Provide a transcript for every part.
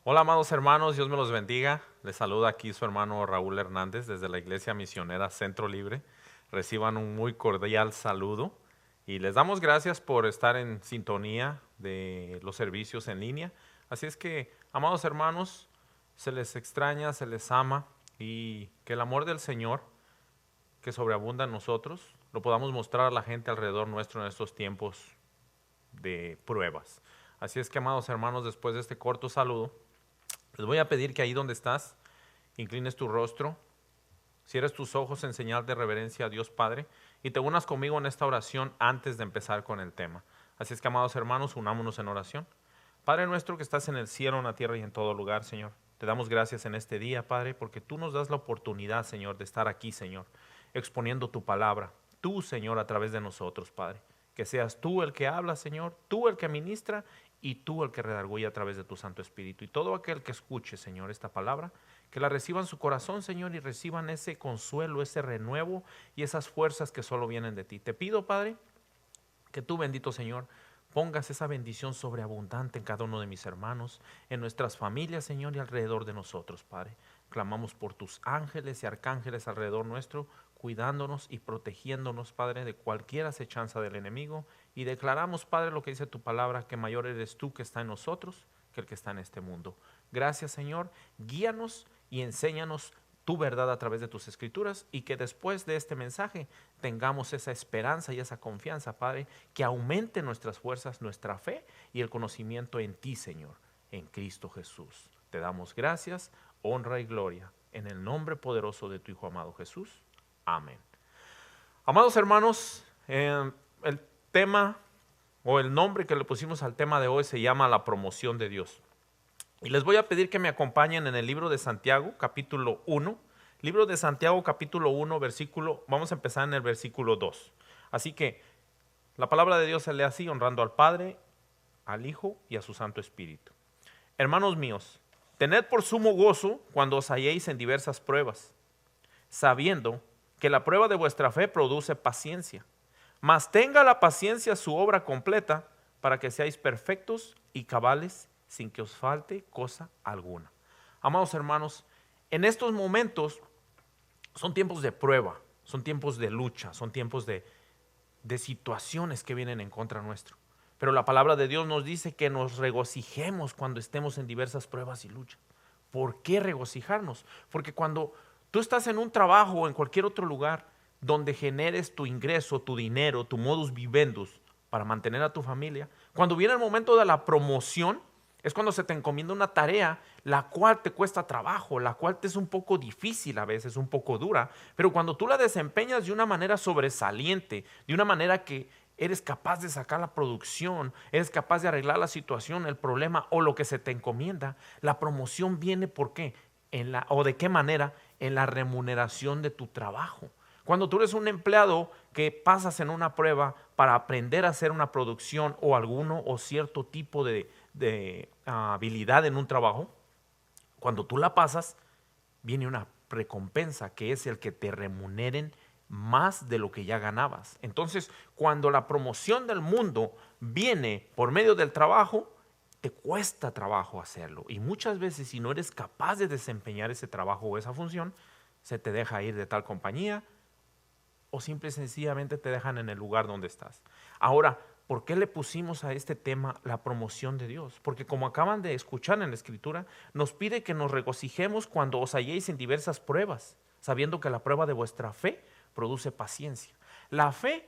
Hola, amados hermanos, Dios me los bendiga. Les saluda aquí su hermano Raúl Hernández desde la Iglesia Misionera Centro Libre. Reciban un muy cordial saludo y les damos gracias por estar en sintonía de los servicios en línea. Así es que, amados hermanos, se les extraña, se les ama y que el amor del Señor que sobreabunda en nosotros lo podamos mostrar a la gente alrededor nuestro en estos tiempos de pruebas. Así es que, amados hermanos, después de este corto saludo, les voy a pedir que ahí donde estás, inclines tu rostro, cierres tus ojos en señal de reverencia a Dios Padre y te unas conmigo en esta oración antes de empezar con el tema. Así es que, amados hermanos, unámonos en oración. Padre nuestro que estás en el cielo, en la tierra y en todo lugar, Señor. Te damos gracias en este día, Padre, porque tú nos das la oportunidad, Señor, de estar aquí, Señor, exponiendo tu palabra. Tú, Señor, a través de nosotros, Padre. Que seas tú el que habla, Señor, tú el que ministra y tú el que redarguye a través de tu Santo Espíritu. Y todo aquel que escuche, Señor, esta palabra, que la reciba en su corazón, Señor, y reciban ese consuelo, ese renuevo y esas fuerzas que solo vienen de ti. Te pido, Padre, que tú, bendito Señor, pongas esa bendición sobreabundante en cada uno de mis hermanos, en nuestras familias, Señor, y alrededor de nosotros, Padre. Clamamos por tus ángeles y arcángeles alrededor nuestro, cuidándonos y protegiéndonos, Padre, de cualquier acechanza del enemigo. Y declaramos, Padre, lo que dice tu palabra, que mayor eres tú que está en nosotros que el que está en este mundo. Gracias, Señor. Guíanos y enséñanos tu verdad a través de tus escrituras y que después de este mensaje tengamos esa esperanza y esa confianza, Padre, que aumente nuestras fuerzas, nuestra fe y el conocimiento en ti, Señor, en Cristo Jesús. Te damos gracias, honra y gloria en el nombre poderoso de tu Hijo amado Jesús. Amén. Amados hermanos, el tema o el nombre que le pusimos al tema de hoy se llama la promoción de Dios. Y les voy a pedir que me acompañen en el libro de Santiago, capítulo 1. Libro de Santiago, capítulo 1, versículo, vamos a empezar en el versículo 2. Así que la palabra de Dios se lee así, honrando al Padre, al Hijo y a su Santo Espíritu. Hermanos míos, tened por sumo gozo cuando os halléis en diversas pruebas, sabiendo que la prueba de vuestra fe produce paciencia. Mas tenga la paciencia su obra completa para que seáis perfectos y cabales sin que os falte cosa alguna. Amados hermanos, en estos momentos son tiempos de prueba, son tiempos de lucha, son tiempos de situaciones que vienen en contra nuestro. Pero la palabra de Dios nos dice que nos regocijemos cuando estemos en diversas pruebas y luchas. ¿Por qué regocijarnos? Porque cuando tú estás en un trabajo o en cualquier otro lugar donde generes tu ingreso, tu dinero, tu modus vivendus para mantener a tu familia, cuando viene el momento de la promoción, es cuando se te encomienda una tarea la cual te cuesta trabajo, la cual te es un poco difícil a veces, un poco dura, pero cuando tú la desempeñas de una manera sobresaliente, de una manera que eres capaz de sacar la producción, eres capaz de arreglar la situación, el problema o lo que se te encomienda, la promoción viene ¿por qué? O de qué manera, en la remuneración de tu trabajo. Cuando tú eres un empleado que pasas en una prueba para aprender a hacer una producción o alguno o cierto tipo de habilidad en un trabajo, cuando tú la pasas, viene una recompensa que es el que te remuneren más de lo que ya ganabas. Entonces, cuando la promoción del mundo viene por medio del trabajo, te cuesta trabajo hacerlo. Y muchas veces si no eres capaz de desempeñar ese trabajo o esa función, se te deja ir de tal compañía o simple y sencillamente te dejan en el lugar donde estás. Ahora, ¿por qué le pusimos a este tema la promoción de Dios? Porque como acaban de escuchar en la Escritura, nos pide que nos regocijemos cuando os halléis en diversas pruebas, sabiendo que la prueba de vuestra fe produce paciencia. La fe,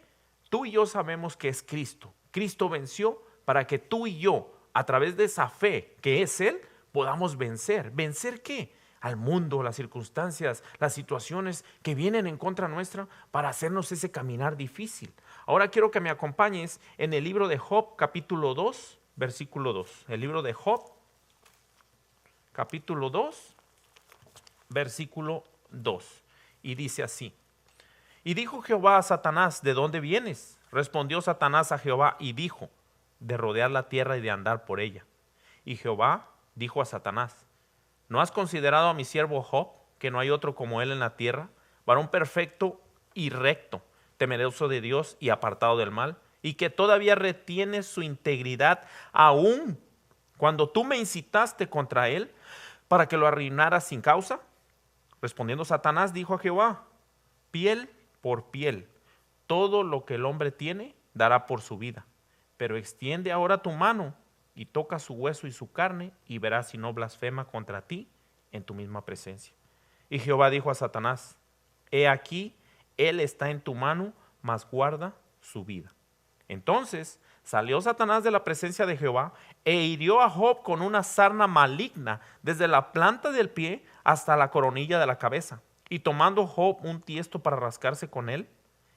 tú y yo sabemos que es Cristo. Cristo venció para que tú y yo, a través de esa fe que es Él, podamos vencer. ¿Vencer qué? Al mundo, las circunstancias, las situaciones que vienen en contra nuestra para hacernos ese caminar difícil. Ahora quiero que me acompañes en el libro de Job, capítulo 2, versículo 2. El libro de Job, capítulo 2, versículo 2. Y dice así: Y dijo Jehová a Satanás, ¿de dónde vienes? Respondió Satanás a Jehová y dijo, de rodear la tierra y de andar por ella. Y Jehová dijo a Satanás, ¿no has considerado a mi siervo Job, que no hay otro como él en la tierra, varón perfecto y recto, temeroso de Dios y apartado del mal, y que todavía retiene su integridad aún cuando tú me incitaste contra él para que lo arruinaras sin causa? Respondiendo Satanás dijo a Jehová: piel por piel, todo lo que el hombre tiene dará por su vida. Pero extiende ahora tu mano y toca su hueso y su carne, y verás si no blasfema contra ti en tu misma presencia. Y Jehová dijo a Satanás: he aquí, él está en tu mano, mas guarda su vida. Entonces salió Satanás de la presencia de Jehová e hirió a Job con una sarna maligna desde la planta del pie hasta la coronilla de la cabeza. Y tomando Job un tiesto para rascarse con él,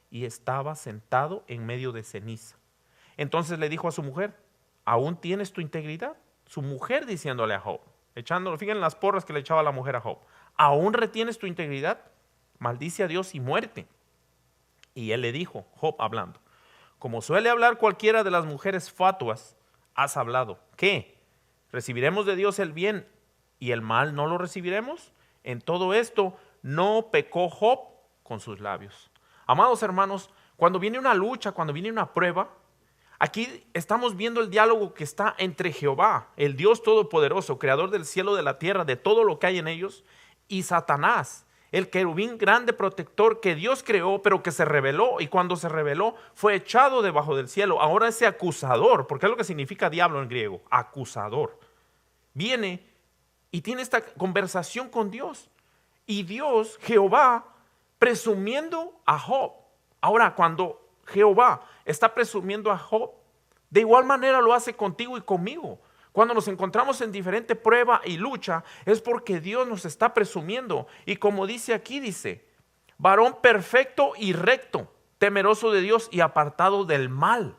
y estaba sentado en medio de ceniza. Entonces le dijo a su mujer: ¿aún tienes tu integridad? Su mujer diciéndole a Job, echándolo, fíjense las porras que le echaba la mujer a Job: ¿aún retienes tu integridad? Maldice a Dios y muerte. Y él le dijo, Job hablando: como suele hablar cualquiera de las mujeres fatuas, has hablado. ¿Qué? ¿Recibiremos de Dios el bien y el mal no lo recibiremos? En todo esto no pecó Job con sus labios. Amados hermanos, cuando viene una lucha, cuando viene una prueba, aquí estamos viendo el diálogo que está entre Jehová, el Dios Todopoderoso, creador del cielo, de la tierra, de todo lo que hay en ellos, y Satanás, el querubín grande protector que Dios creó, pero que se rebeló, y cuando se rebeló fue echado debajo del cielo. Ahora ese acusador, porque es lo que significa diablo en griego, acusador, viene y tiene esta conversación con Dios. Y Dios, Jehová, presumiendo a Job. Ahora, cuando Jehová está presumiendo a Job, de igual manera lo hace contigo y conmigo. Cuando nos encontramos en diferente prueba y lucha, es porque Dios nos está presumiendo. Y como dice aquí, dice: varón perfecto y recto, temeroso de Dios y apartado del mal.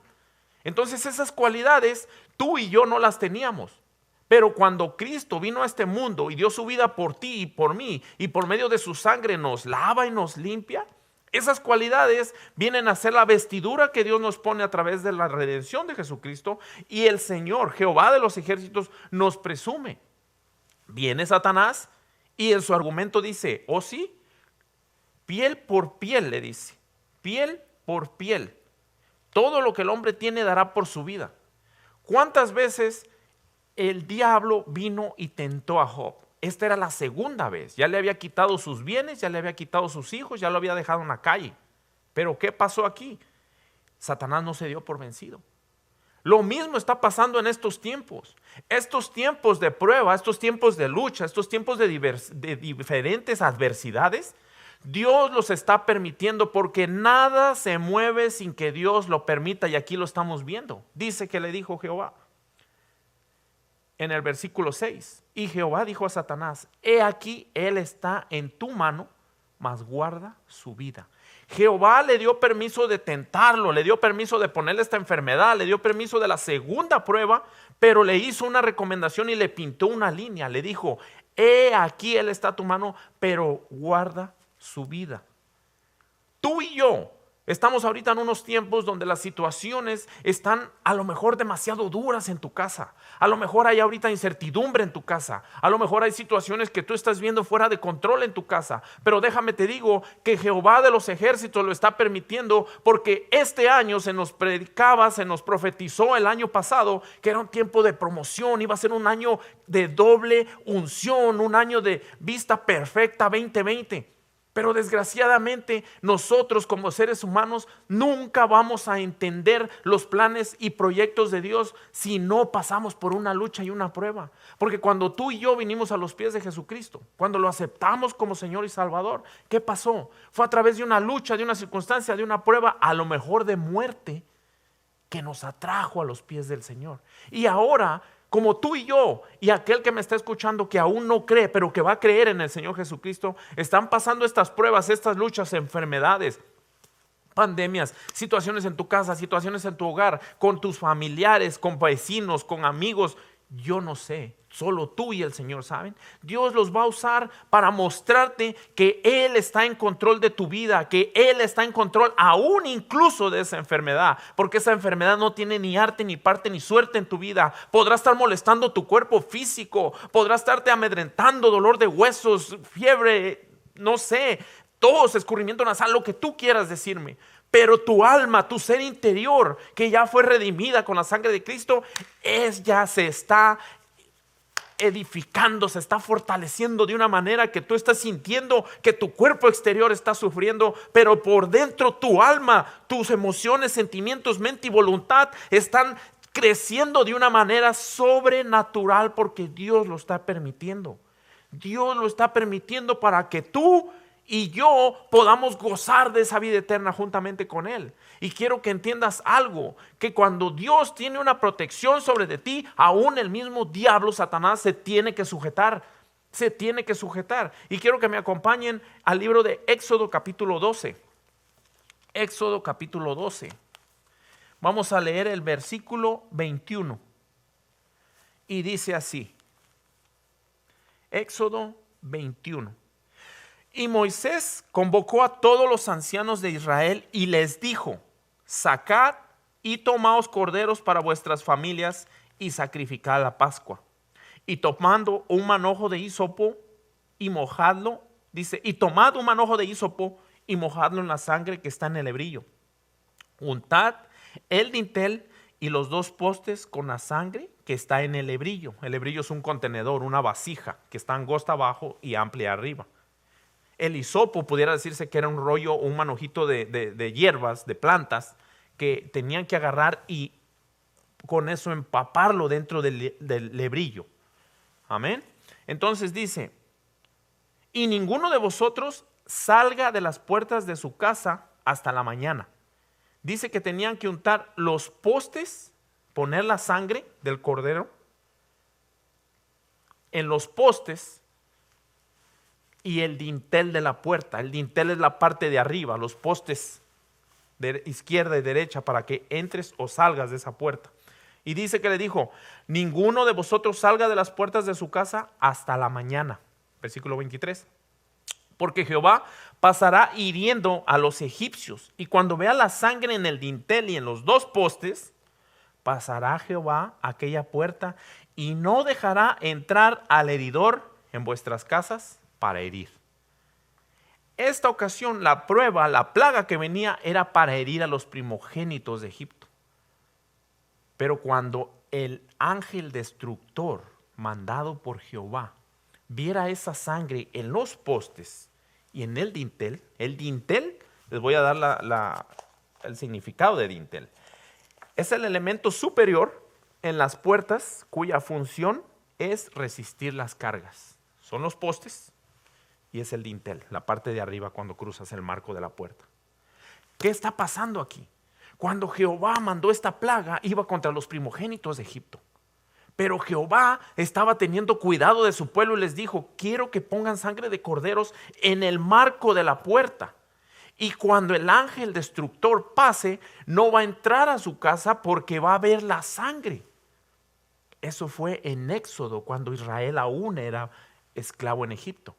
Entonces esas cualidades tú y yo no las teníamos. Pero cuando Cristo vino a este mundo y dio su vida por ti y por mí, y por medio de su sangre nos lava y nos limpia, esas cualidades vienen a ser la vestidura que Dios nos pone a través de la redención de Jesucristo. Y el Señor, Jehová de los ejércitos, nos presume. Viene Satanás y en su argumento dice: oh sí, piel por piel, le dice, piel por piel, todo lo que el hombre tiene dará por su vida. ¿Cuántas veces el diablo vino y tentó a Job? Esta era la segunda vez. Ya le había quitado sus bienes, ya le había quitado sus hijos, ya lo había dejado en la calle. Pero ¿qué pasó aquí? Satanás no se dio por vencido. Lo mismo está pasando en estos tiempos de prueba, estos tiempos de lucha, estos tiempos de diferentes adversidades. Dios los está permitiendo porque nada se mueve sin que Dios lo permita, y aquí lo estamos viendo. Dice que le dijo Jehová en el versículo 6: y Jehová dijo a Satanás: he aquí, él está en tu mano, mas guarda su vida. Jehová le dio permiso de tentarlo, le dio permiso de ponerle esta enfermedad, le dio permiso de la segunda prueba, pero le hizo una recomendación y le pintó una línea. Le dijo: he aquí, él está a tu mano, pero guarda su vida. Tú y yo estamos ahorita en unos tiempos donde las situaciones están a lo mejor demasiado duras en tu casa. A lo mejor hay ahorita incertidumbre en tu casa. A lo mejor hay situaciones que tú estás viendo fuera de control en tu casa. Pero déjame te digo que Jehová de los ejércitos lo está permitiendo, porque este año se nos predicaba, se nos profetizó el año pasado que era un tiempo de promoción, iba a ser un año de doble unción, un año de vista perfecta 2020. Pero desgraciadamente nosotros como seres humanos nunca vamos a entender los planes y proyectos de Dios si no pasamos por una lucha y una prueba. Porque cuando tú y yo vinimos a los pies de Jesucristo, cuando lo aceptamos como Señor y Salvador, ¿qué pasó? Fue a través de una lucha, de una circunstancia, de una prueba, a lo mejor de muerte, que nos atrajo a los pies del Señor. Y ahora, como tú y yo y aquel que me está escuchando que aún no cree, pero que va a creer en el Señor Jesucristo, están pasando estas pruebas, estas luchas, enfermedades, pandemias, situaciones en tu casa, situaciones en tu hogar, con tus familiares, con vecinos, con amigos. Yo no sé, solo tú y el Señor saben. Dios los va a usar para mostrarte que Él está en control de tu vida, que Él está en control aún incluso de esa enfermedad, porque esa enfermedad no tiene ni arte, ni parte, ni suerte en tu vida. Podrá estar molestando tu cuerpo físico, podrá estarte amedrentando, dolor de huesos, fiebre, no sé, tos, escurrimiento nasal, lo que tú quieras decirme. Pero tu alma, tu ser interior, que ya fue redimida con la sangre de Cristo, ya se está edificando, se está fortaleciendo de una manera que tú estás sintiendo que tu cuerpo exterior está sufriendo, pero por dentro tu alma, tus emociones, sentimientos, mente y voluntad están creciendo de una manera sobrenatural, porque Dios lo está permitiendo. Dios lo está permitiendo para que tú y yo podamos gozar de esa vida eterna juntamente con Él. Y quiero que entiendas algo, que cuando Dios tiene una protección sobre de ti, aún el mismo diablo, Satanás, se tiene que sujetar. Se tiene que sujetar. Y quiero que me acompañen al libro de Éxodo capítulo 12. Éxodo capítulo 12. Vamos a leer el versículo 21. Y dice así. Éxodo 21. Y Moisés convocó a todos los ancianos de Israel y les dijo: sacad y tomaos corderos para vuestras familias y sacrificad la Pascua. Y tomando un manojo de hisopo y mojadlo, dice, y tomad un manojo de hisopo y mojadlo en la sangre que está en el hebrillo. Untad el dintel y los dos postes con la sangre que está en el hebrillo. El hebrillo es un contenedor, una vasija que está angosta abajo y amplia arriba. El hisopo pudiera decirse que era un rollo, un manojito de hierbas, de plantas, que tenían que agarrar y con eso empaparlo dentro del hebrillo. Amén. Entonces dice: y ninguno de vosotros salga de las puertas de su casa hasta la mañana. Dice que tenían que untar los postes, poner la sangre del cordero en los postes y el dintel de la puerta. El dintel es la parte de arriba, los postes de izquierda y derecha para que entres o salgas de esa puerta. Y dice que le dijo: ninguno de vosotros salga de las puertas de su casa hasta la mañana. Versículo 23. Porque Jehová pasará hiriendo a los egipcios, y cuando vea la sangre en el dintel y en los dos postes, pasará Jehová aquella puerta y no dejará entrar al heridor en vuestras casas para herir. Esta ocasión, la prueba, la plaga que venía era para herir a los primogénitos de Egipto. Pero cuando el ángel destructor mandado por Jehová viera esa sangre en los postes y en el dintel, les voy a dar el significado de dintel. Es el elemento superior en las puertas cuya función es resistir las cargas. Son los postes y es el dintel, la parte de arriba cuando cruzas el marco de la puerta. ¿Qué está pasando aquí? Cuando Jehová mandó esta plaga, iba contra los primogénitos de Egipto. Pero Jehová estaba teniendo cuidado de su pueblo y les dijo: quiero que pongan sangre de corderos en el marco de la puerta. Y cuando el ángel destructor pase, no va a entrar a su casa porque va a ver la sangre. Eso fue en Éxodo, cuando Israel aún era esclavo en Egipto.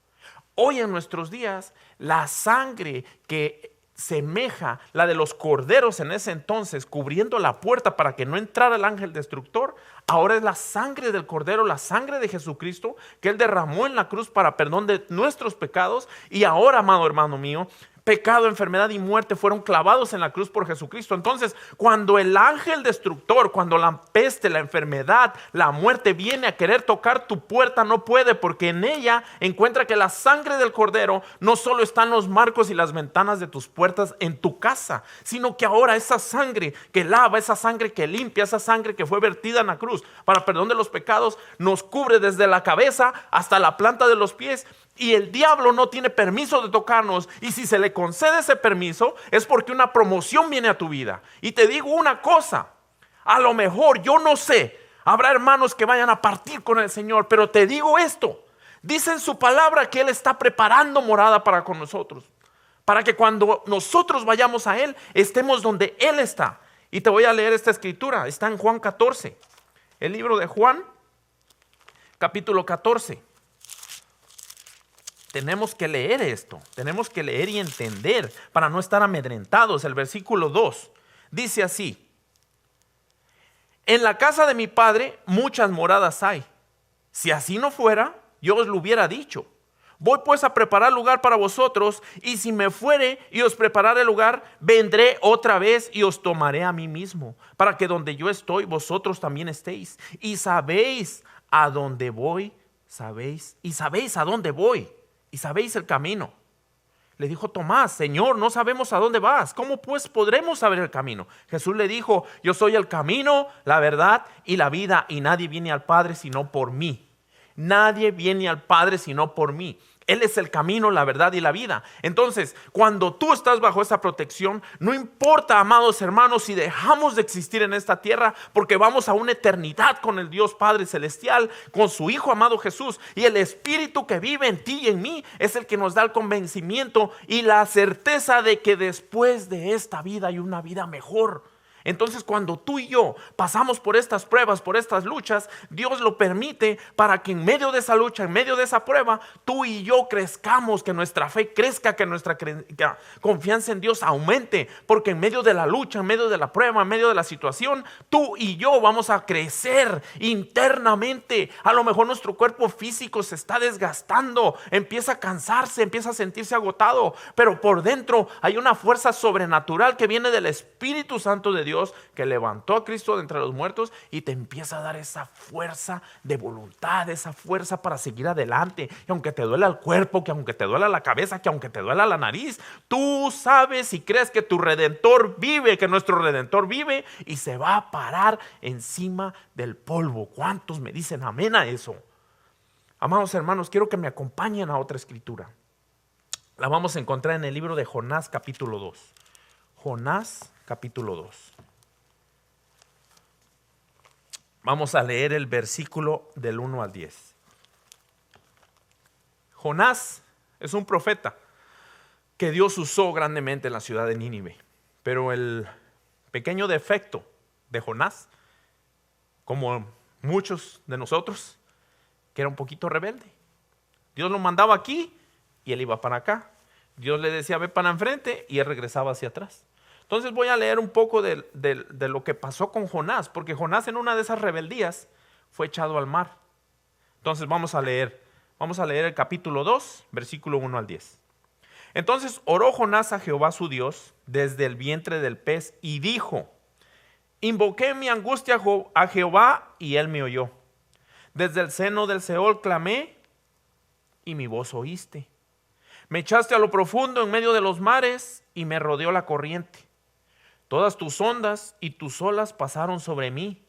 Hoy en nuestros días, la sangre que semeja la de los corderos en ese entonces, cubriendo la puerta para que no entrara el ángel destructor, ahora es la sangre del cordero, la sangre de Jesucristo que Él derramó en la cruz para perdón de nuestros pecados. Y ahora, amado hermano mío, pecado, enfermedad y muerte fueron clavados en la cruz por Jesucristo. Entonces, cuando el ángel destructor, cuando la peste, la enfermedad, la muerte viene a querer tocar tu puerta, no puede, porque en ella encuentra que la sangre del cordero no solo está en los marcos y las ventanas de tus puertas en tu casa, sino que ahora esa sangre que lava, esa sangre que limpia, esa sangre que fue vertida en la cruz para perdón de los pecados, nos cubre desde la cabeza hasta la planta de los pies. Y el diablo no tiene permiso de tocarnos. Y si se le concede ese permiso, es porque una promoción viene a tu vida. Y te digo una cosa: a lo mejor, yo no sé, habrá hermanos que vayan a partir con el Señor, pero te digo esto: dice en su palabra que Él está preparando morada para con nosotros, para que cuando nosotros vayamos a Él, estemos donde Él está. Y te voy a leer esta escritura, está en Juan 14, el libro de Juan, capítulo 14. Tenemos que leer esto, tenemos que leer y entender para no estar amedrentados. El versículo 2 dice así: en la casa de mi Padre muchas moradas hay. Si así no fuera, yo os lo hubiera dicho, Voy pues a preparar lugar para vosotros, y si me fuere y os preparare lugar, vendré otra vez y os tomaré a mí mismo, para que donde yo estoy, vosotros también estéis. Y sabéis a dónde voy, sabéis a dónde voy, y sabéis el camino. Le dijo Tomás: Señor, no sabemos a dónde vas, ¿cómo pues podremos saber el camino? Jesús le dijo: yo soy el camino, la verdad y la vida, y nadie viene al Padre sino por mí. Nadie viene al Padre sino por mí. Él es el camino, la verdad y la vida. Entonces, cuando tú estás bajo esa protección, no importa, amados hermanos, si dejamos de existir en esta tierra, porque vamos a una eternidad con el Dios Padre Celestial, con su Hijo amado Jesús, y el Espíritu que vive en ti y en mí es el que nos da el convencimiento y la certeza de que después de esta vida hay una vida mejor. Entonces, cuando tú y yo pasamos por estas pruebas, por estas luchas, Dios lo permite para que en medio de esa lucha, en medio de esa prueba, tú y yo crezcamos, que nuestra fe crezca, que nuestra confianza en Dios aumente, porque en medio de la lucha, en medio de la prueba, en medio de la situación, tú y yo vamos a crecer internamente. A lo mejor nuestro cuerpo físico se está desgastando, empieza a cansarse, empieza a sentirse agotado, pero por dentro hay una fuerza sobrenatural que viene del Espíritu Santo de Dios, que levantó a Cristo de entre los muertos y te empieza a dar esa fuerza de voluntad, esa fuerza para seguir adelante. Y aunque te duela el cuerpo, que aunque te duela la cabeza, que aunque te duela la nariz, tú sabes y crees que tu Redentor vive, que nuestro Redentor vive y se va a parar encima del polvo. ¿Cuántos me dicen amén a eso? Amados hermanos, quiero que me acompañen a otra escritura. La vamos a encontrar en el libro de Jonás capítulo 2. Jonás capítulo 2. Vamos a leer el versículo del 1 al 10. Jonás es un profeta que Dios usó grandemente en la ciudad de Nínive. Pero el pequeño defecto de Jonás, como muchos de nosotros, que era un poquito rebelde. Dios lo mandaba aquí y él iba para acá. Dios le decía: ve para enfrente, y él regresaba hacia atrás. Entonces voy a leer un poco de lo que pasó con Jonás, porque Jonás en una de esas rebeldías fue echado al mar. Entonces vamos a leer el capítulo 2, versículo 1 al 10. Entonces oró Jonás a Jehová su Dios desde el vientre del pez y dijo: invoqué mi angustia a Jehová y él me oyó. Desde el seno del Seol clamé y mi voz oíste. Me echaste a lo profundo en medio de los mares y me rodeó la corriente. Todas tus ondas y tus olas pasaron sobre mí.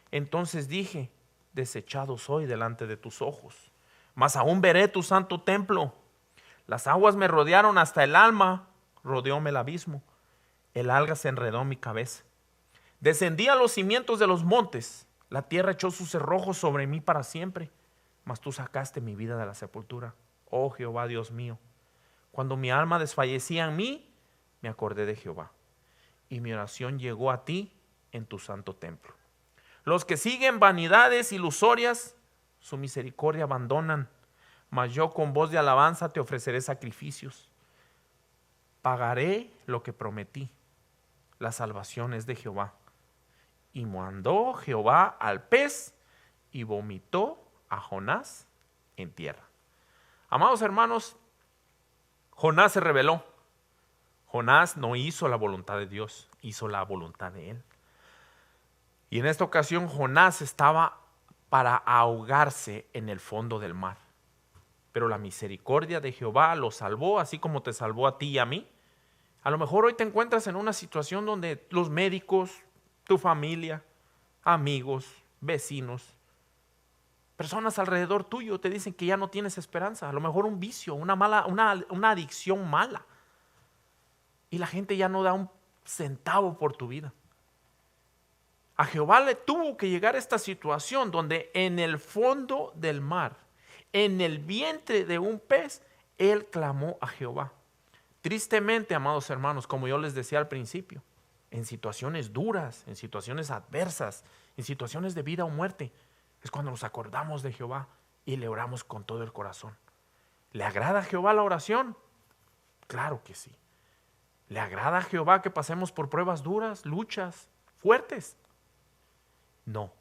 Entonces dije: desechado soy delante de tus ojos, mas aún veré tu santo templo. Las aguas me rodearon hasta el alma, rodeóme el abismo. El alga se enredó en mi cabeza. Descendí a los cimientos de los montes. La tierra echó sus cerrojos sobre mí para siempre. Mas tú sacaste mi vida de la sepultura, oh Jehová Dios mío. Cuando mi alma desfallecía en mí, me acordé de Jehová, y mi oración llegó a ti en tu santo templo. Los que siguen vanidades ilusorias, su misericordia abandonan, mas yo con voz de alabanza te ofreceré sacrificios. Pagaré lo que prometí. La salvación es de Jehová. Y mandó Jehová al pez y vomitó a Jonás en tierra. Amados hermanos, Jonás se rebeló. Jonás no hizo la voluntad de Dios, hizo la voluntad de él. Y en esta ocasión Jonás estaba para ahogarse en el fondo del mar. Pero la misericordia de Jehová lo salvó, así como te salvó a ti y a mí. A lo mejor hoy te encuentras en una situación donde los médicos, tu familia, amigos, vecinos, personas alrededor tuyo te dicen que ya no tienes esperanza. A lo mejor un vicio, una adicción mala. Y la gente ya no da un centavo por tu vida. A Jehová le tuvo que llegar esta situación donde en el fondo del mar, en el vientre de un pez, él clamó a Jehová. Tristemente, amados hermanos, como yo les decía al principio, en situaciones duras, en situaciones adversas, en situaciones de vida o muerte, es cuando nos acordamos de Jehová y le oramos con todo el corazón. ¿Le agrada a Jehová la oración? Claro que sí. ¿Le agrada a Jehová que pasemos por pruebas duras, luchas fuertes? No,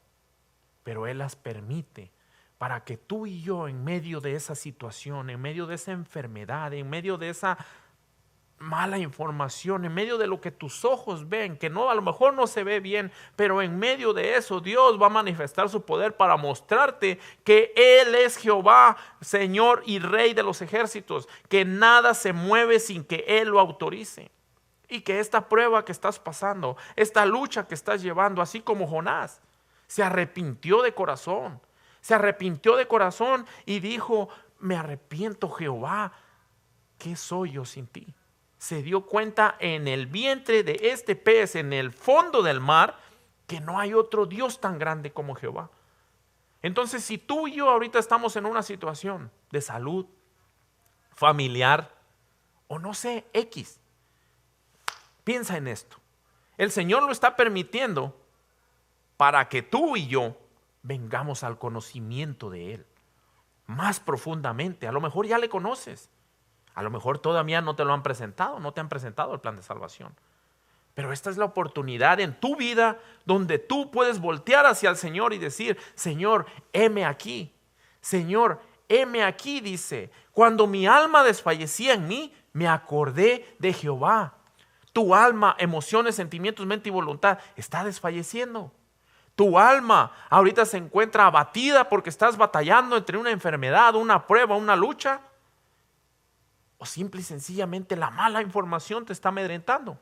pero Él las permite para que tú y yo, en medio de esa situación, en medio de esa enfermedad, en medio de esa mala información, en medio de lo que tus ojos ven, que no, a lo mejor no se ve bien, pero en medio de eso Dios va a manifestar su poder para mostrarte que Él es Jehová, Señor y Rey de los ejércitos, que nada se mueve sin que Él lo autorice. Y que esta prueba que estás pasando, esta lucha que estás llevando, así como Jonás, se arrepintió de corazón. Se arrepintió de corazón y dijo: me arrepiento, Jehová, ¿qué soy yo sin ti? Se dio cuenta en el vientre de este pez, en el fondo del mar, que no hay otro Dios tan grande como Jehová. Entonces, si tú y yo ahorita estamos en una situación de salud, familiar, o no sé, X, piensa en esto. El Señor lo está permitiendo para que tú y yo vengamos al conocimiento de Él más profundamente. A lo mejor ya le conoces. A lo mejor todavía no te lo han presentado, no te han presentado el plan de salvación. Pero esta es la oportunidad en tu vida donde tú puedes voltear hacia el Señor y decir: Señor, heme aquí. Señor, heme aquí, dice. Cuando mi alma desfallecía en mí, me acordé de Jehová. Tu alma, emociones, sentimientos, mente y voluntad está desfalleciendo. Tu alma ahorita se encuentra abatida porque estás batallando entre una enfermedad, una prueba, una lucha. O simple y sencillamente la mala información te está amedrentando.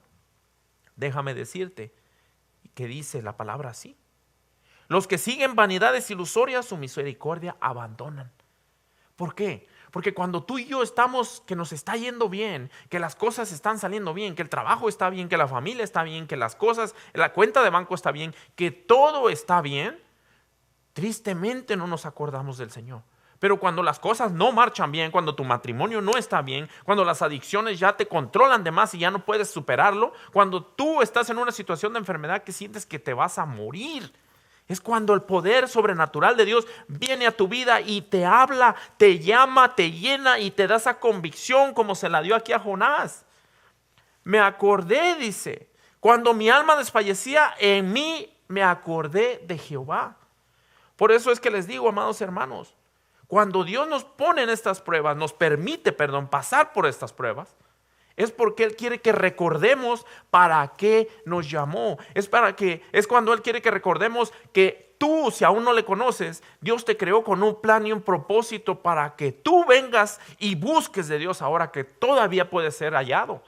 Déjame decirte que dice la palabra así: los que siguen vanidades ilusorias, su misericordia abandonan. ¿Por qué? Porque cuando tú y yo estamos, que nos está yendo bien, que las cosas están saliendo bien, que el trabajo está bien, que la familia está bien, que las cosas, la cuenta de banco está bien, que todo está bien, tristemente no nos acordamos del Señor. Pero cuando las cosas no marchan bien, cuando tu matrimonio no está bien, cuando las adicciones ya te controlan de más y ya no puedes superarlo, cuando tú estás en una situación de enfermedad que sientes que te vas a morir, es cuando el poder sobrenatural de Dios viene a tu vida y te habla, te llama, te llena y te da esa convicción como se la dio aquí a Jonás. Me acordé, dice, cuando mi alma desfallecía, en mí me acordé de Jehová. Por eso es que les digo, amados hermanos, cuando Dios nos pone en estas pruebas, nos permite, pasar por estas pruebas, es porque Él quiere que recordemos para qué nos llamó. Es cuando Él quiere que recordemos que tú, si aún no le conoces, Dios te creó con un plan y un propósito para que tú vengas y busques de Dios ahora que todavía puede ser hallado.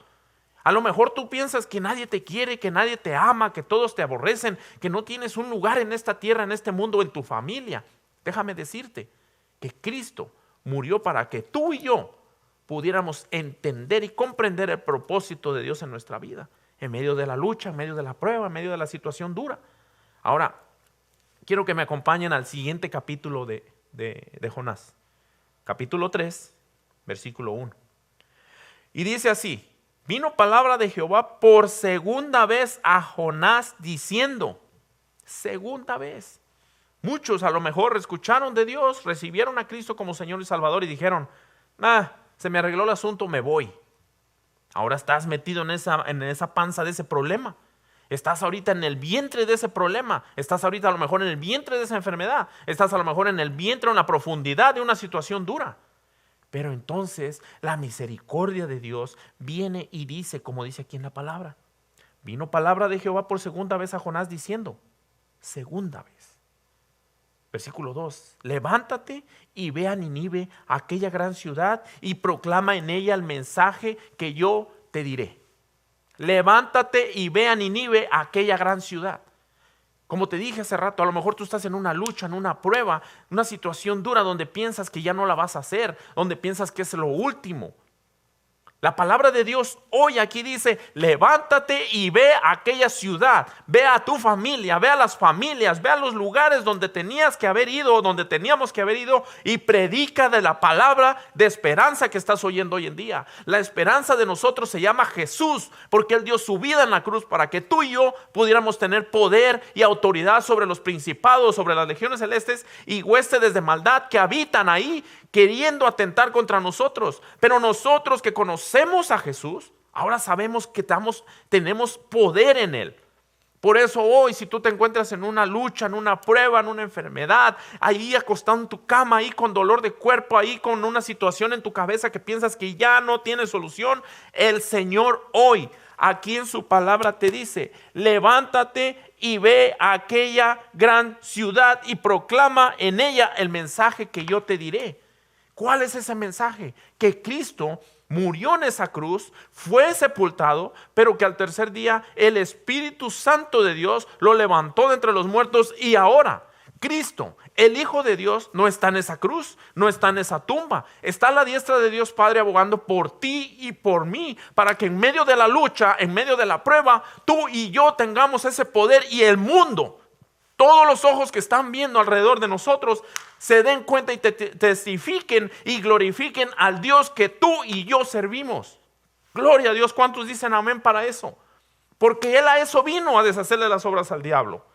A lo mejor tú piensas que nadie te quiere, que nadie te ama, que todos te aborrecen, que no tienes un lugar en esta tierra, en este mundo, en tu familia. Déjame decirte que Cristo murió para que tú y yo pudiéramos entender y comprender el propósito de Dios en nuestra vida, en medio de la lucha, en medio de la prueba, en medio de la situación dura. Ahora, quiero que me acompañen al siguiente capítulo de Jonás. Capítulo 3, versículo 1. Y dice así: vino palabra de Jehová por segunda vez a Jonás diciendo. Segunda vez. Muchos a lo mejor escucharon de Dios, recibieron a Cristo como Señor y Salvador y dijeron: se me arregló el asunto, me voy. Ahora estás metido en esa panza de ese problema. Estás ahorita en el vientre de ese problema. Estás ahorita a lo mejor en el vientre de esa enfermedad. Estás a lo mejor en el vientre o en la profundidad de una situación dura. Pero entonces la misericordia de Dios viene y dice, como dice aquí en la palabra: vino palabra de Jehová por segunda vez a Jonás diciendo. Segunda vez. Versículo 2: levántate y ve a Nínive, aquella gran ciudad, y proclama en ella el mensaje que yo te diré. Levántate y ve a Nínive, aquella gran ciudad. Como te dije hace rato, a lo mejor tú estás en una lucha, en una prueba, una situación dura donde piensas que ya no la vas a hacer, donde piensas que es lo último. La palabra de Dios hoy aquí dice: levántate y ve a aquella ciudad, ve a tu familia, ve a las familias, ve a los lugares donde tenías que haber ido, donde teníamos que haber ido, y predica de la palabra de esperanza que estás oyendo hoy en día. La esperanza de nosotros se llama Jesús, porque Él dio su vida en la cruz para que tú y yo pudiéramos tener poder y autoridad sobre los principados, sobre las legiones celestes y huestes de maldad que habitan ahí, queriendo atentar contra nosotros. Pero nosotros que conocemos a Jesús, ahora sabemos que tenemos poder en Él. Por eso hoy, si tú te encuentras en una lucha, en una prueba, en una enfermedad, ahí acostado en tu cama, ahí con dolor de cuerpo, ahí con una situación en tu cabeza que piensas que ya no tiene solución, el Señor hoy, aquí en su palabra te dice: levántate y ve a aquella gran ciudad y proclama en ella el mensaje que yo te diré. ¿Cuál es ese mensaje? Que Cristo murió en esa cruz, fue sepultado, pero que al tercer día el Espíritu Santo de Dios lo levantó de entre los muertos, y ahora Cristo, el Hijo de Dios, no está en esa cruz, no está en esa tumba, está a la diestra de Dios Padre abogando por ti y por mí, para que en medio de la lucha, en medio de la prueba, tú y yo tengamos ese poder, y el mundo, todos los ojos que están viendo alrededor de nosotros, se den cuenta y testifiquen y glorifiquen al Dios que tú y yo servimos. Gloria a Dios. ¿Cuántos dicen amén para eso? Porque Él a eso vino, a deshacerle las obras al diablo.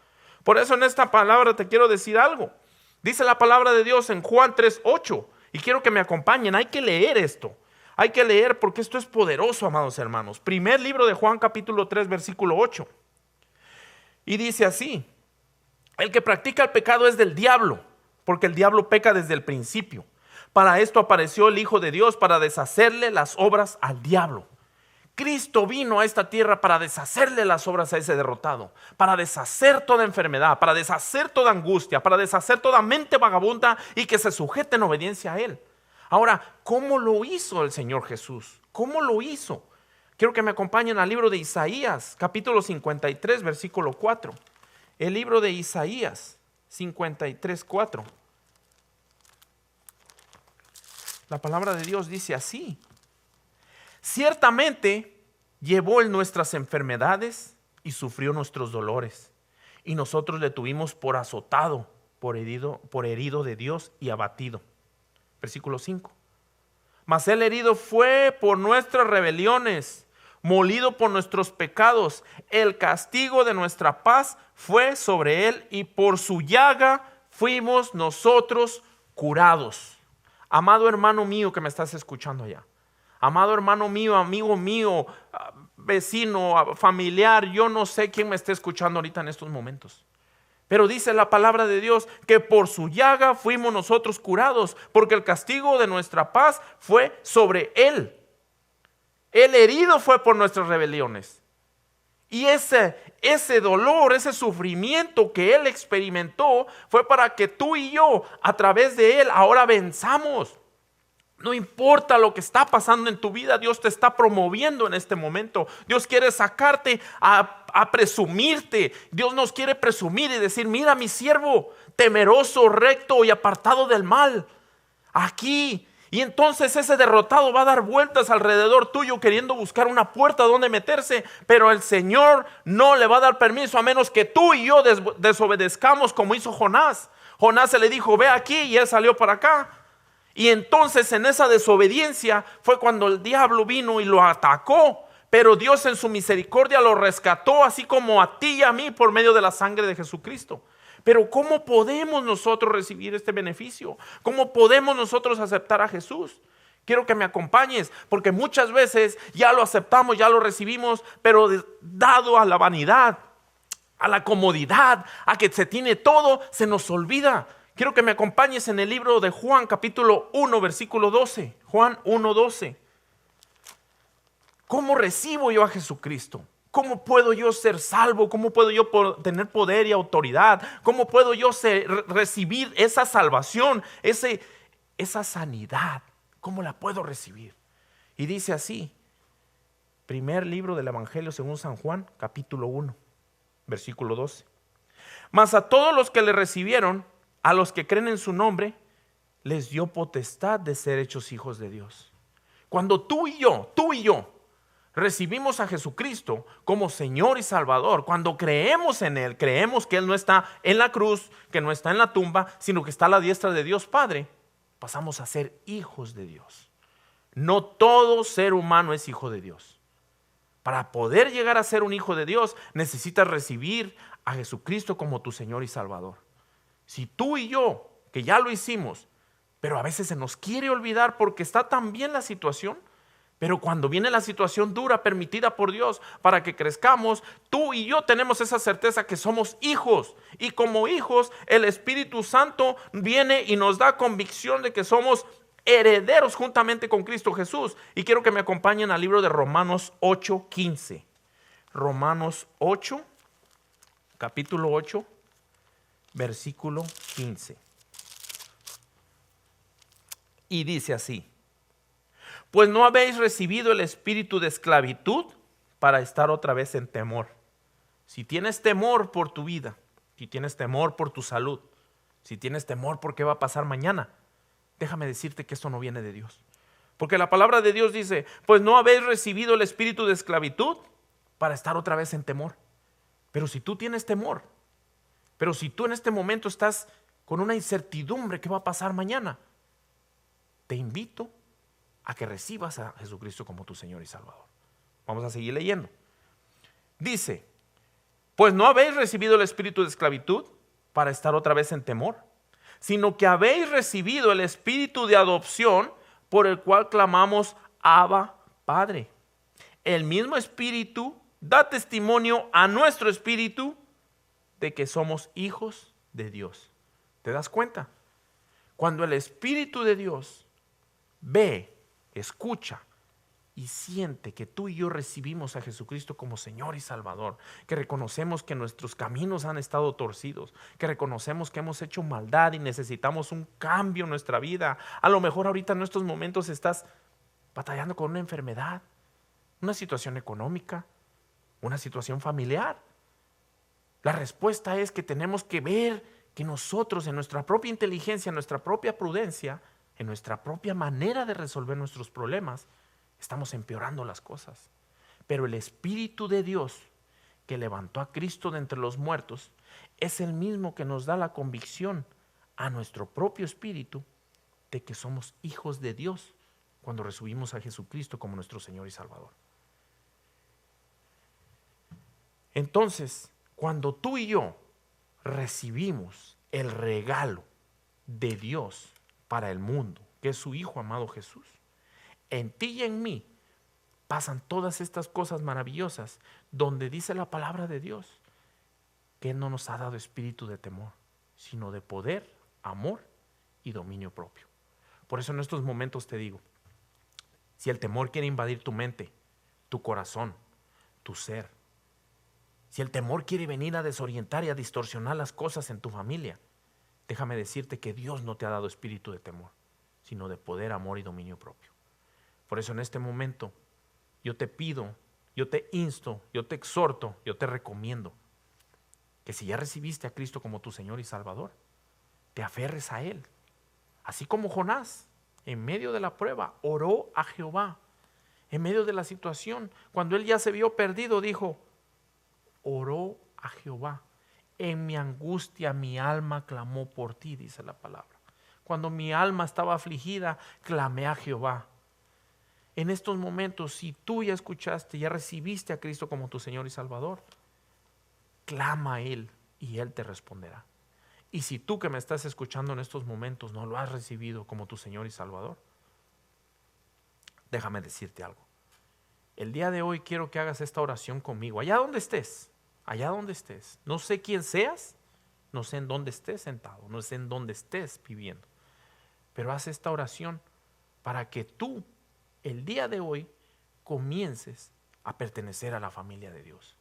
Por eso en esta palabra te quiero decir algo. Dice la palabra de Dios en Juan 3:8, y quiero que me acompañen. Hay que leer esto. Hay que leer porque esto es poderoso, amados hermanos. Primer libro de Juan, capítulo 3, versículo 8. Y dice así: el que practica el pecado es del diablo, porque el diablo peca desde el principio. Para esto apareció el Hijo de Dios, para deshacerle las obras al diablo. Cristo vino a esta tierra para deshacerle las obras a ese derrotado, para deshacer toda enfermedad, para deshacer toda angustia, para deshacer toda mente vagabunda y que se sujete en obediencia a Él. Ahora, ¿cómo lo hizo el Señor Jesús? ¿Cómo lo hizo? Quiero que me acompañen al libro de Isaías, capítulo 53, versículo 4. El libro de Isaías 53:4. La palabra de Dios dice así: ciertamente llevó Él nuestras enfermedades y sufrió nuestros dolores, y nosotros le tuvimos por azotado, por herido de Dios y abatido. Versículo 5. Mas Él herido fue por nuestras rebeliones, molido por nuestros pecados. El castigo de nuestra paz fue sobre Él, y por su llaga fuimos nosotros curados. Amado hermano mío que me estás escuchando allá, amado hermano mío, amigo mío, vecino, familiar, yo no sé quién me esté escuchando ahorita en estos momentos, pero dice la palabra de Dios que por su llaga fuimos nosotros curados, porque el castigo de nuestra paz fue sobre Él. El herido fue por nuestras rebeliones. Y ese dolor, ese sufrimiento que Él experimentó fue para que tú y yo, a través de Él, ahora venzamos. No importa lo que está pasando en tu vida, Dios te está promoviendo en este momento. Dios quiere sacarte a presumirte. Dios nos quiere presumir y decir: mira mi siervo, temeroso, recto y apartado del mal. Aquí. Y entonces ese derrotado va a dar vueltas alrededor tuyo queriendo buscar una puerta donde meterse, pero el Señor no le va a dar permiso a menos que tú y yo desobedezcamos, como hizo Jonás. Jonás se le dijo: ve aquí, y él salió para acá. Y entonces en esa desobediencia fue cuando el diablo vino y lo atacó, pero Dios en su misericordia lo rescató, así como a ti y a mí, por medio de la sangre de Jesucristo. Pero ¿cómo podemos nosotros recibir este beneficio? ¿Cómo podemos nosotros aceptar a Jesús? Quiero que me acompañes, porque muchas veces ya lo aceptamos, ya lo recibimos, pero dado a la vanidad, a la comodidad, a que se tiene todo, se nos olvida. Quiero que me acompañes en el libro de Juan, capítulo 1, versículo 12. Juan 1:12. ¿Cómo recibo yo a Jesucristo? ¿Cómo puedo yo ser salvo? ¿Cómo puedo yo tener poder y autoridad? ¿Cómo puedo yo recibir esa salvación, esa sanidad? ¿Cómo la puedo recibir? Y dice así, primer libro del Evangelio según San Juan, capítulo 1, versículo 12. Mas a todos los que le recibieron, a los que creen en su nombre, les dio potestad de ser hechos hijos de Dios. Cuando tú y yo recibimos a Jesucristo como Señor y Salvador, cuando creemos en Él, creemos que Él no está en la cruz, que no está en la tumba, sino que está a la diestra de Dios Padre, pasamos a ser hijos de Dios. No todo ser humano es hijo de Dios. Para poder llegar a ser un hijo de Dios, necesitas recibir a Jesucristo como tu Señor y Salvador. Si tú y yo, que ya lo hicimos, pero a veces se nos quiere olvidar porque está tan bien la situación, Pero cuando viene la situación dura permitida por Dios para que crezcamos, tú y yo tenemos esa certeza que somos hijos. Y como hijos, el Espíritu Santo viene y nos da convicción de que somos herederos juntamente con Cristo Jesús. Y quiero que me acompañen al libro de Romanos 8:15. Romanos 8, capítulo 8, versículo 15. Y dice así: pues no habéis recibido el espíritu de esclavitud para estar otra vez en temor. Si tienes temor por tu vida, si tienes temor por tu salud, si tienes temor por qué va a pasar mañana, déjame decirte que esto no viene de Dios. Porque la palabra de Dios dice, pues no habéis recibido el espíritu de esclavitud para estar otra vez en temor. Pero si tú tienes temor, pero si tú en este momento estás con una incertidumbre que va a pasar mañana, te invito a que recibas a Jesucristo como tu Señor y Salvador. Vamos a seguir leyendo. Dice, pues no habéis recibido el espíritu de esclavitud para estar otra vez en temor, sino que habéis recibido el espíritu de adopción por el cual clamamos, Abba, Padre. El mismo espíritu da testimonio a nuestro espíritu de que somos hijos de Dios. ¿Te das cuenta? Cuando el Espíritu de Dios ve, escucha y siente que tú y yo recibimos a Jesucristo como Señor y Salvador, que reconocemos que nuestros caminos han estado torcidos, que reconocemos que hemos hecho maldad y necesitamos un cambio en nuestra vida. A lo mejor ahorita en estos momentos estás batallando con una enfermedad, una situación económica, una situación familiar. La respuesta es que tenemos que ver que nosotros en nuestra propia inteligencia, en nuestra propia prudencia, en nuestra propia manera de resolver nuestros problemas, estamos empeorando las cosas. Pero el Espíritu de Dios que levantó a Cristo de entre los muertos es el mismo que nos da la convicción a nuestro propio espíritu de que somos hijos de Dios cuando recibimos a Jesucristo como nuestro Señor y Salvador. Entonces, cuando tú y yo recibimos el regalo de Dios para el mundo, que es su Hijo amado Jesús, en ti y en mí pasan todas estas cosas maravillosas donde dice la palabra de Dios que Él no nos ha dado espíritu de temor, sino de poder, amor y dominio propio. Por eso en estos momentos te digo, si el temor quiere invadir tu mente, tu corazón, tu ser, si el temor quiere venir a desorientar y a distorsionar las cosas en tu familia, déjame decirte que Dios no te ha dado espíritu de temor, sino de poder, amor y dominio propio. Por eso en este momento yo te pido, yo te insto, yo te exhorto, yo te recomiendo que si ya recibiste a Cristo como tu Señor y Salvador, te aferres a Él. Así como Jonás, en medio de la prueba, oró a Jehová. En medio de la situación, cuando él ya se vio perdido, dijo, oró a Jehová. En mi angustia mi alma clamó por ti, dice la palabra. Cuando mi alma estaba afligida, clamé a Jehová. En estos momentos, si tú ya escuchaste, ya recibiste a Cristo como tu Señor y Salvador, clama a Él y Él te responderá. Y si tú que me estás escuchando en estos momentos no lo has recibido como tu Señor y Salvador, déjame decirte algo. El día de hoy quiero que hagas esta oración conmigo, allá donde estés. Allá donde estés, no sé quién seas, no sé en dónde estés sentado, no sé en dónde estés viviendo, pero haz esta oración para que tú el día de hoy comiences a pertenecer a la familia de Dios.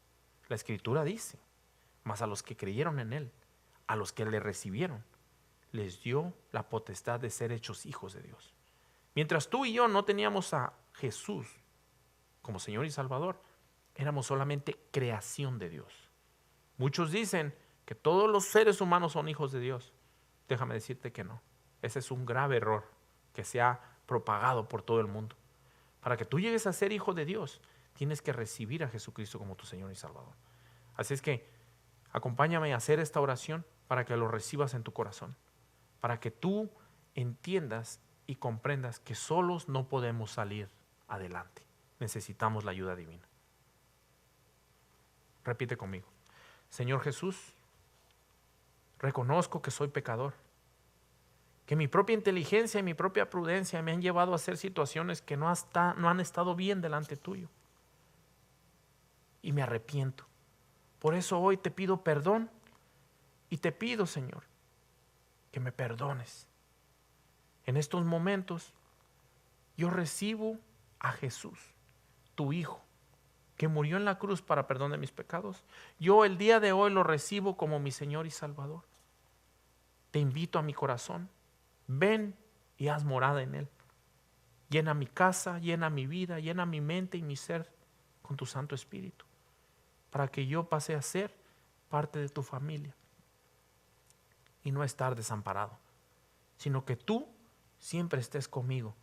La Escritura dice, mas a los que creyeron en Él, a los que le recibieron, les dio la potestad de ser hechos hijos de Dios. Mientras tú y yo no teníamos a Jesús como Señor y Salvador, éramos solamente creación de Dios. Muchos dicen que todos los seres humanos son hijos de Dios. Déjame decirte que no. Ese es un grave error que se ha propagado por todo el mundo. Para que tú llegues a ser hijo de Dios, tienes que recibir a Jesucristo como tu Señor y Salvador. Así es que acompáñame a hacer esta oración para que lo recibas en tu corazón. Para que tú entiendas y comprendas que solos no podemos salir adelante. Necesitamos la ayuda divina. Repite conmigo. Señor Jesús, reconozco que soy pecador, que mi propia inteligencia y mi propia prudencia me han llevado a hacer situaciones que no han estado bien delante tuyo. Y me arrepiento. Por eso hoy te pido perdón y te pido, Señor, que me perdones. En estos momentos yo recibo a Jesús, tu Hijo, que murió en la cruz para perdón de mis pecados. Yo el día de hoy lo recibo como mi Señor y Salvador. Te invito a mi corazón. Ven y haz morada en él. Llena mi casa, llena mi vida, llena mi mente y mi ser con tu Santo Espíritu, para que yo pase a ser parte de tu familia y no estar desamparado, sino que tú siempre estés conmigo,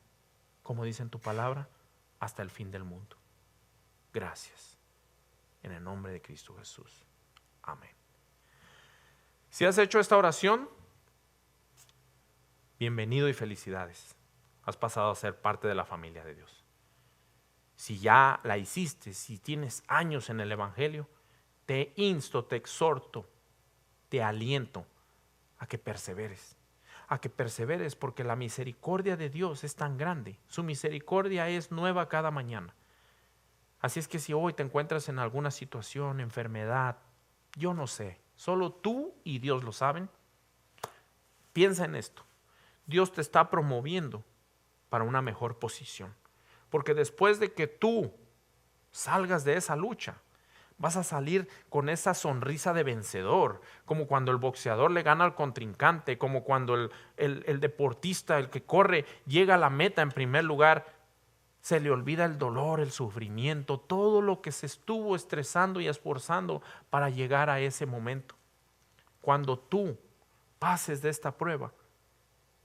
como dice en tu palabra, hasta el fin del mundo. Gracias. En el nombre de Cristo Jesús. Amén. Si has hecho esta oración, bienvenido y felicidades. Has pasado a ser parte de la familia de Dios. Si ya la hiciste, si tienes años en el Evangelio, te insto, te exhorto, te aliento a que perseveres. A que perseveres porque la misericordia de Dios es tan grande. Su misericordia es nueva cada mañana. Así es que si hoy te encuentras en alguna situación, enfermedad, yo no sé, solo tú y Dios lo saben, piensa en esto. Dios te está promoviendo para una mejor posición. Porque después de que tú salgas de esa lucha, vas a salir con esa sonrisa de vencedor, como cuando el boxeador le gana al contrincante, como cuando el deportista, el que corre, llega a la meta en primer lugar. Se le olvida el dolor, el sufrimiento, todo lo que se estuvo estresando y esforzando para llegar a ese momento. Cuando tú pases de esta prueba,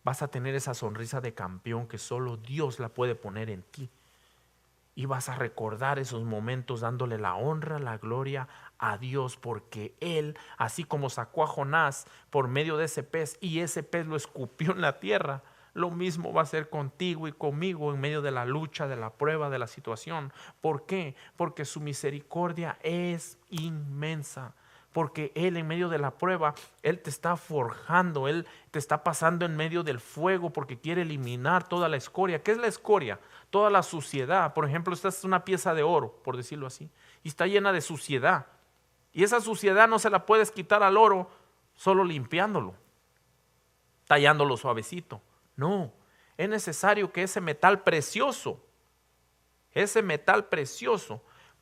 vas a tener esa sonrisa de campeón que solo Dios la puede poner en ti. Y vas a recordar esos momentos dándole la honra, la gloria a Dios, porque Él, así como sacó a Jonás por medio de ese pez y ese pez lo escupió en la tierra, lo mismo va a ser contigo y conmigo en medio de la lucha, de la prueba, de la situación. ¿Por qué? Porque su misericordia es inmensa. Porque Él en medio de la prueba, Él te está forjando, Él te está pasando en medio del fuego porque quiere eliminar toda la escoria. ¿Qué es la escoria? Toda la suciedad. Por ejemplo, esta es una pieza de oro, por decirlo así, y está llena de suciedad. Y esa suciedad no se la puedes quitar al oro solo limpiándolo, tallándolo suavecito. No, es necesario que ese metal precioso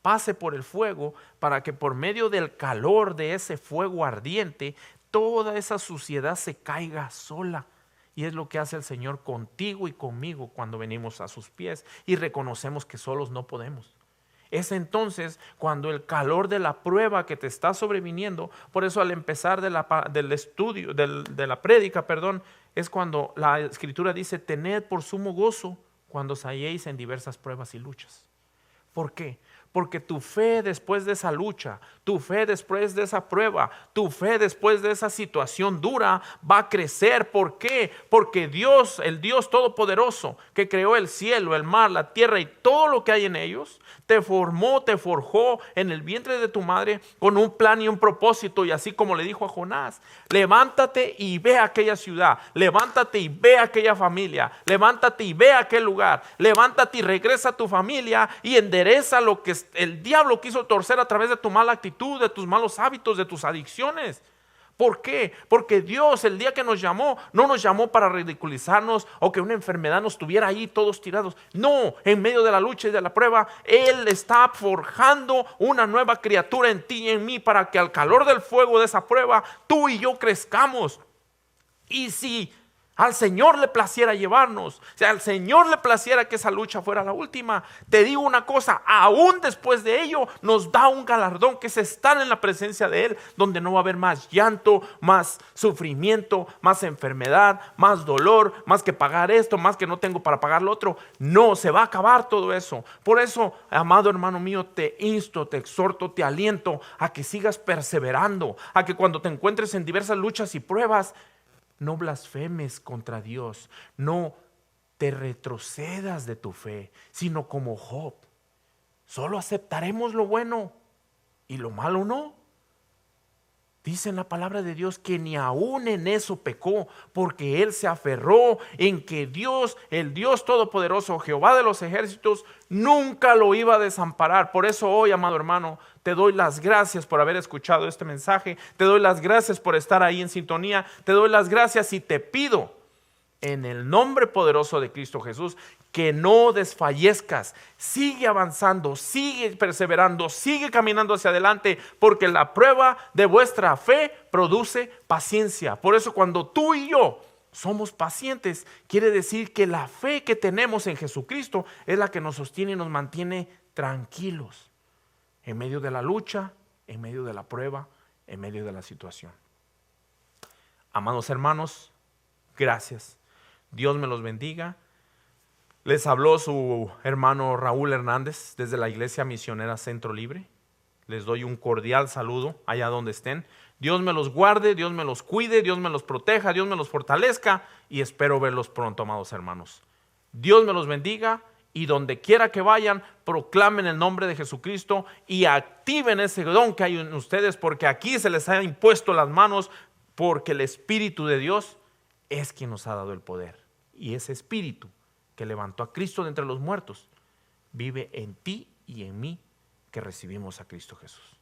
pase por el fuego para que por medio del calor de ese fuego ardiente, toda esa suciedad se caiga sola. Y es lo que hace el Señor contigo y conmigo cuando venimos a sus pies y reconocemos que solos no podemos. Es entonces cuando el calor de la prueba que te está sobreviniendo, por eso al empezar del estudio, de la prédica, es cuando la Escritura dice: tened por sumo gozo cuando os halléis en diversas pruebas y luchas. ¿Por qué? Porque tu fe después de esa lucha, tu fe después de esa prueba, tu fe después de esa situación dura va a crecer. ¿Por qué? Porque Dios, el Dios Todopoderoso que creó el cielo, el mar, la tierra y todo lo que hay en ellos, te formó, te forjó en el vientre de tu madre con un plan y un propósito. Y así como le dijo a Jonás: levántate y ve a aquella ciudad, levántate y ve a aquella familia, levántate y ve a aquel lugar, levántate y regresa a tu familia y endereza lo que el diablo quiso torcer a través de tu mala actitud, de tus malos hábitos, de tus adicciones. ¿Por qué? Porque Dios, el día que nos llamó, no nos llamó para ridiculizarnos o que una enfermedad nos tuviera ahí todos tirados. No, en medio de la lucha y de la prueba, Él está forjando una nueva criatura en ti y en mí para que al calor del fuego de esa prueba, tú y yo crezcamos. Y si al Señor le placiera llevarnos, si al Señor le placiera que esa lucha fuera la última, te digo una cosa: aún después de ello nos da un galardón, que es estar en la presencia de Él, donde no va a haber más llanto, más sufrimiento, más enfermedad, más dolor, más que pagar esto, más que no tengo para pagar lo otro. No, se va a acabar todo eso. Por eso, amado hermano mío, te insto, te exhorto, te aliento a que sigas perseverando, a que cuando te encuentres en diversas luchas y pruebas, no blasfemes contra Dios, no te retrocedas de tu fe, sino como Job, solo aceptaremos lo bueno y lo malo no. Dice en la palabra de Dios que ni aún en eso pecó, porque él se aferró en que Dios, el Dios Todopoderoso, Jehová de los ejércitos, nunca lo iba a desamparar. Por eso hoy, amado hermano, te doy las gracias por haber escuchado este mensaje. Te doy las gracias por estar ahí en sintonía. Te doy las gracias y te pido en el nombre poderoso de Cristo Jesús que no desfallezcas. Sigue avanzando, sigue perseverando, sigue caminando hacia adelante, porque la prueba de vuestra fe produce paciencia. Por eso cuando tú y yo somos pacientes, quiere decir que la fe que tenemos en Jesucristo es la que nos sostiene y nos mantiene tranquilos en medio de la lucha, en medio de la prueba, en medio de la situación. Amados hermanos, gracias. Dios me los bendiga. Les habló su hermano Raúl Hernández desde la Iglesia Misionera Centro Libre. Les doy un cordial saludo allá donde estén. Dios me los guarde, Dios me los cuide, Dios me los proteja, Dios me los fortalezca y espero verlos pronto, amados hermanos. Dios me los bendiga y donde quiera que vayan, proclamen el nombre de Jesucristo y activen ese don que hay en ustedes, porque aquí se les ha impuesto las manos, porque el Espíritu de Dios es quien nos ha dado el poder. Y ese Espíritu que levantó a Cristo de entre los muertos vive en ti y en mí, que recibimos a Cristo Jesús.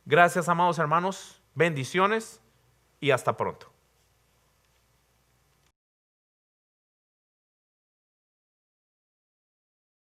Gracias, amados hermanos, bendiciones y hasta pronto.